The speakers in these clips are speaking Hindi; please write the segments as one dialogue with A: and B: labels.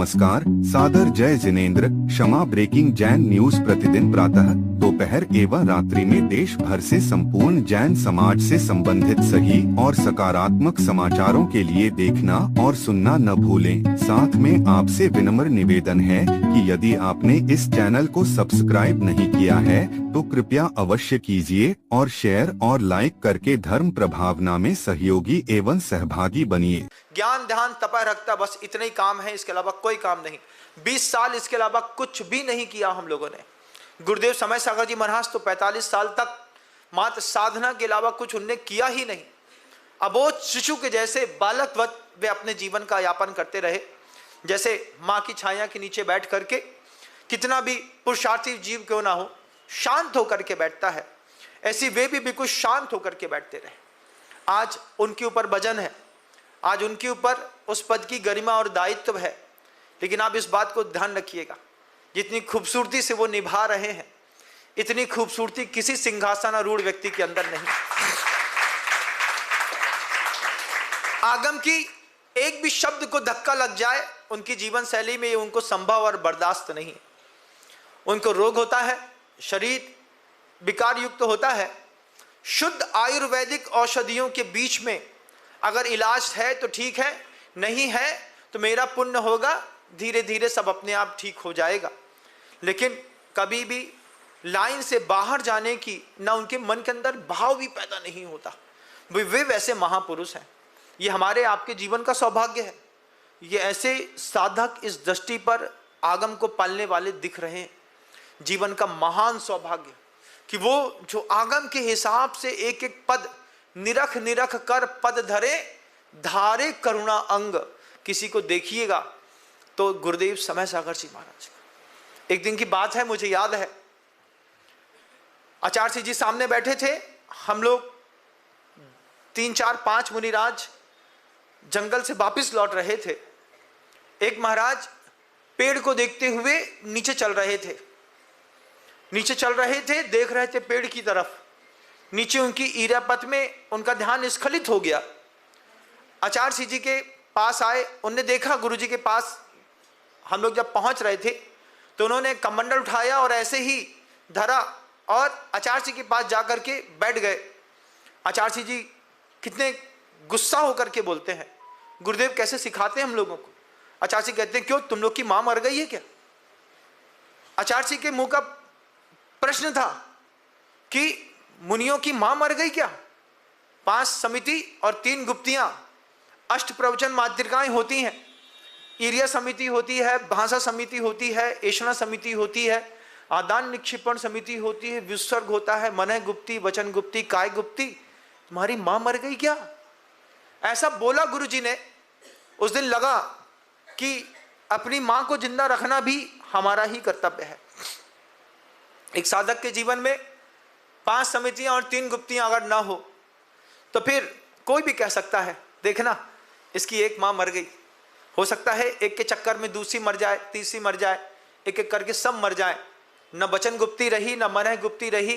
A: नमस्कार, सादर जय जिनेंद्र। क्षमा ब्रेकिंग जैन न्यूज प्रतिदिन प्रातः, दोपहर एवं रात्रि में देश भर से संपूर्ण जैन समाज से संबंधित सही और सकारात्मक समाचारों के लिए देखना और सुनना न भूलें। साथ में आपसे विनम्र निवेदन है कि यदि आपने इस चैनल को सब्सक्राइब नहीं किया है तो कृपया अवश्य कीजिए और शेयर और लाइक करके धर्म प्रभावना में सहयोगी एवं सहभागी बनिए।
B: ज्ञान ध्यान तपा रखता, बस इतने ही काम है, इसके अलावा कोई काम नहीं। 20 साल इसके अलावा कुछ भी नहीं किया हम लोगों ने। गुरुदेव समय सागर जी महाराज तो 45 साल तक मात्र साधना के अलावा कुछ उनने किया ही नहीं। अबोध शिशु के जैसे बालकवत वे अपने जीवन का यापन करते रहे। जैसे माँ की छाया के नीचे बैठ करके कितना भी पुरुषार्थी जीव क्यों ना हो, शांत होकर के बैठता है, ऐसी वे भी बिल्कुल शांत होकर के बैठते रहे। आज उनके ऊपर वजन है, आज उनके ऊपर उस पद की गरिमा और दायित्व है। लेकिन आप इस बात को ध्यान रखिएगा, जितनी खूबसूरती से वो निभा रहे हैं, इतनी खूबसूरती किसी सिंहासनारूढ़ व्यक्ति के अंदर नहीं। आगम की एक भी शब्द को धक्का लग जाए उनकी जीवन शैली में, ये उनको संभव और बर्दाश्त नहीं। उनको रोग होता है, शरीर विकार युक्त होता है। शुद्ध आयुर्वेदिक औषधियों के बीच में अगर इलाज है तो ठीक है, नहीं है तो मेरा पुण्य होगा, धीरे धीरे सब अपने आप ठीक हो जाएगा। लेकिन कभी भी लाइन से बाहर जाने की ना उनके मन के अंदर भाव भी पैदा नहीं होता। वे वैसे महापुरुष हैं। ये हमारे आपके जीवन का सौभाग्य है। ये ऐसे साधक इस दृष्टि पर आगम को पालने वाले दिख रहे हैं। जीवन का महान सौभाग्य कि वो जो आगम के हिसाब से एक एक पद निरख निरख कर पद धरे, धारे करुणा अंग। किसी को देखिएगा तो गुरुदेव समय सागर जी महाराज। एक दिन की बात है, मुझे याद है, आचार्य सिंह जी सामने बैठे थे। हम लोग 3 4 5 मुनिराज जंगल से वापिस लौट रहे थे। एक महाराज पेड़ को देखते हुए नीचे चल रहे थे, देख रहे थे पेड़ की तरफ। नीचे उनकी ईरापत में उनका ध्यान स्खलित हो गया। आचार्य सिंह जी के पास आए, उनने देखा गुरु जी के पास हम लोग जब पहुंच रहे थे तो उन्होंने कमंडल उठाया और ऐसे ही धरा और आचार्य सिंह के पास जाकर के बैठ गए। आचार्य सिंह जी कितने गुस्सा होकर के बोलते हैं, गुरुदेव कैसे सिखाते हैं हम लोगों को। आचार्य सिंह कहते हैं, क्यों तुम लोग की मां मर गई है क्या? आचार्य सिंह के मुंह का प्रश्न था कि मुनियों की मां मर गई क्या? 5 समिति और 3 गुप्तियां, अष्ट प्रवचन मातृकाएं होती हैं, ईर्या समिति होती है, भाषा समिति होती है, ऐषणा समिति होती है, आदान निक्षेपण समिति होती है, विसर्ग होता है, मन गुप्ती, वचन गुप्ती, काय गुप्ती। तुम्हारी मां मर गई क्या? ऐसा बोला गुरु जी ने। उस दिन लगा कि अपनी मां को जिंदा रखना भी हमारा ही कर्तव्य है। एक साधक के जीवन में 5 समितियां और 3 गुप्तियां अगर ना हो तो फिर कोई भी कह सकता है, देखना इसकी एक मां मर गई। हो सकता है एक के चक्कर में दूसरी मर जाए, तीसरी मर जाए, एक एक करके सब मर जाए। न वचन गुप्ती रही, न मन गुप्ती रही,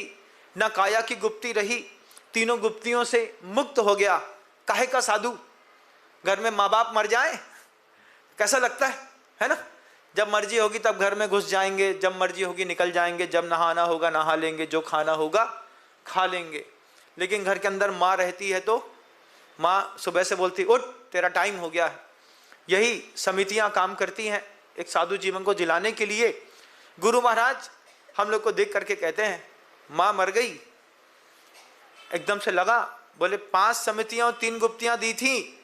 B: न काया की गुप्ती रही। तीनों गुप्तियों से मुक्त हो गया। काहे का साधु? घर में माँ बाप मर जाए कैसा लगता है ना? जब मर्जी होगी तब घर में घुस जाएंगे, जब मर्जी होगी निकल जाएंगे, जब नहाना होगा नहा लेंगे, जो खाना होगा खा लेंगे। लेकिन घर के अंदर माँ रहती है तो माँ सुबह से बोलती, उठ तेरा टाइम हो गया है। यही समितियां काम करती हैं एक साधु जीवन को जिलाने के लिए। गुरु महाराज हम लोग को देख करके कहते हैं, माँ मर गई। एकदम से लगा, बोले 5 समितियां और 3 गुप्तियां दी थी,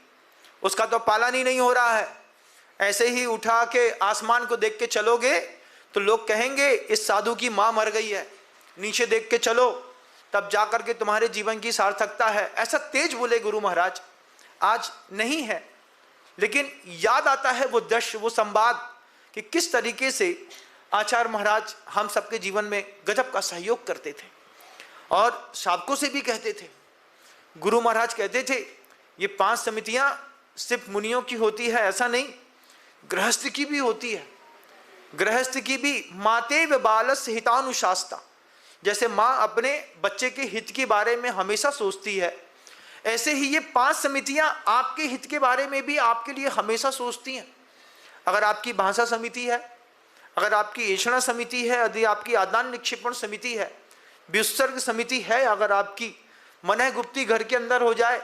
B: उसका तो पालन ही नहीं हो रहा है। ऐसे ही उठा के आसमान को देख के चलोगे तो लोग कहेंगे इस साधु की मां मर गई है। नीचे देख के चलो तब जाकर के तुम्हारे जीवन की सार्थकता है। ऐसा तेज बोले गुरु महाराज। आज नहीं है, लेकिन याद आता है वो दृश्य, वो संवाद कि किस तरीके से आचार्य महाराज हम सबके जीवन में गजब का सहयोग करते थे और साधकों से भी कहते थे। गुरु महाराज कहते थे ये 5 समितियां सिर्फ मुनियों की होती है ऐसा नहीं, गृहस्थ की भी होती है। गृहस्थ की भी माते व बालस हितानुशास्ता। जैसे माँ अपने बच्चे के हित के बारे में हमेशा सोचती है, ऐसे ही ये 5 समितियां आपके हित के बारे में भी आपके लिए हमेशा सोचती हैं। अगर आपकी भाषा समिति है, अगर आपकी ऐषणा समिति है, यदि आपकी आदान निक्षेपण समिति है, विसर्ग समिति है, अगर आपकी मन गुप्ती घर के अंदर हो जाए,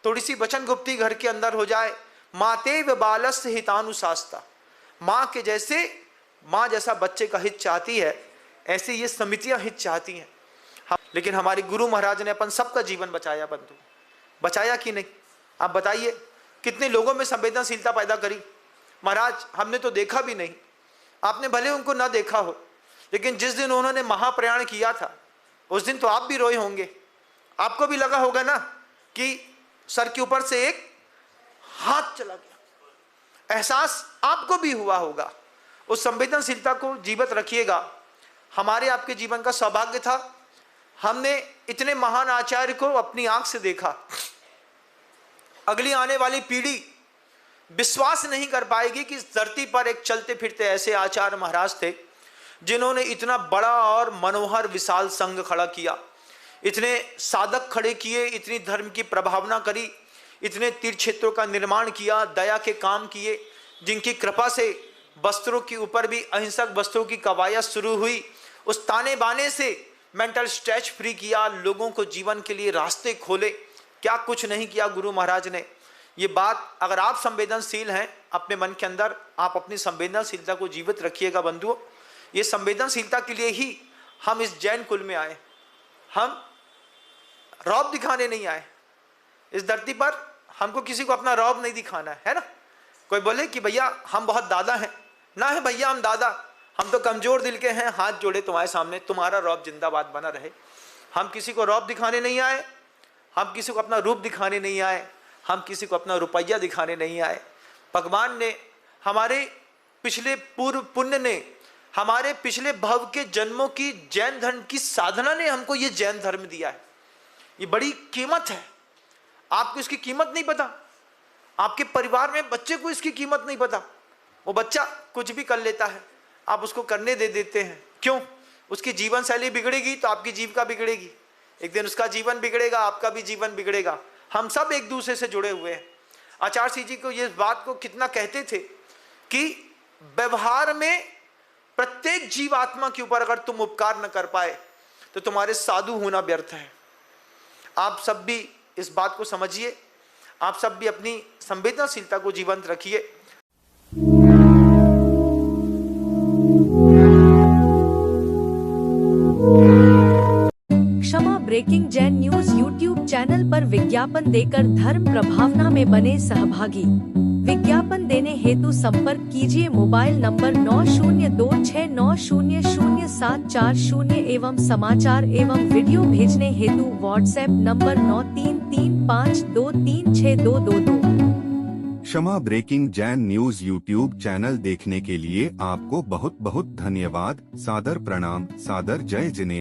B: थोड़ी सी वचन गुप्ती घर के अंदर हो जाए, मातेव बालस्य हितानुशास्ता, माँ के जैसे, माँ जैसा बच्चे का हित चाहती है, ऐसे ये समितियां हित चाहती हैं। लेकिन हमारे गुरु महाराज ने अपन सबका जीवन बचाया बंधु, बचाया कि नहीं? आप बताइए कितने लोगों में संवेदनशीलता पैदा करी। महाराज हमने तो देखा भी नहीं, आपने भले उनको ना देखा हो, लेकिन जिस दिन उन्होंने महाप्रयाण किया था उस दिन तो आप भी रोए होंगे, आपको भी लगा होगा ना कि सर के ऊपर से एक हाथ चला गया, एहसास आपको भी हुआ होगा। उस संवेदनशीलता को जीवित रखिएगा। हमारे आपके जीवन का सौभाग्य था, हमने इतने महान आचार्य को अपनी आंख से देखा। अगली आने वाली पीढ़ी विश्वास नहीं कर पाएगी कि इस धरती पर एक चलते फिरते ऐसे आचार्य महाराज थे जिन्होंने इतना बड़ा और मनोहर विशाल संघ खड़ा किया, इतने साधक खड़े किए, इतनी धर्म की प्रभावना करी, इतने तीर्थ क्षेत्रों का निर्माण किया, दया के काम किए, जिनकी कृपा से वस्त्रों के ऊपर भी अहिंसक वस्त्रों की कवायद शुरू हुई, उस ताने बाने से मेंटल स्ट्रेच फ्री किया, लोगों को जीवन के लिए रास्ते खोले। क्या कुछ नहीं किया गुरु महाराज ने। ये बात अगर आप संवेदनशील हैं अपने मन के अंदर, आप अपनी संवेदनशीलता को जीवित रखिएगा बंधुओं। ये संवेदनशीलता के लिए ही हम इस जैन कुल में आए, हम रौब दिखाने नहीं आए इस धरती पर। हमको किसी को अपना रौब नहीं दिखाना है ना। कोई बोले कि भैया हम बहुत दादा हैं, ना है भैया हम दादा, हम तो कमजोर दिल के हैं, हाथ जोड़े तुम्हारे सामने, तुम्हारा रौब जिंदाबाद बना रहे। हम किसी को रौब दिखाने नहीं आए, हम किसी को अपना रूप दिखाने नहीं आए, हम किसी को अपना रुपया दिखाने नहीं आए। भगवान ने, हमारे पिछले पूर्व पुण्य ने, हमारे पिछले भव के जन्मों की जैन धर्म की साधना ने हमको ये जैन धर्म दिया है। ये बड़ी कीमत है। आपको इसकी कीमत नहीं पता, आपके परिवार में बच्चे को इसकी कीमत नहीं पता। वो बच्चा कुछ भी कर लेता है, आप उसको करने दे देते हैं। क्यों? उसकी जीवन शैली बिगड़ेगी तो आपकी जीविका बिगड़ेगी, एक दिन उसका जीवन बिगड़ेगा, आपका भी जीवन बिगड़ेगा। हम सब एक दूसरे से जुड़े हुए हैं। आचार्य सिंह जी को ये बात को कितना कहते थे कि व्यवहार में प्रत्येक जीवात्मा के ऊपर अगर तुम उपकार न कर पाए तो तुम्हारे साधु होना व्यर्थ है। आप सब भी इस बात को समझिए, आप सब भी अपनी संवेदनशीलता को जीवंत रखिए।
C: Kshama breaking Jain news YouTube channel पर विज्ञापन देकर धर्म प्रभावना में बने सहभागी। विज्ञापन देने हेतु संपर्क कीजिए मोबाइल नंबर 9026900740 एवं समाचार एवं वीडियो भेजने हेतु WhatsApp number 9335236222।
A: Kshama breaking Jain news YouTube channel देखने के लिए आपको बहुत बहुत धन्यवाद। सादर प्रणाम, सादर जय जिनेंद्र।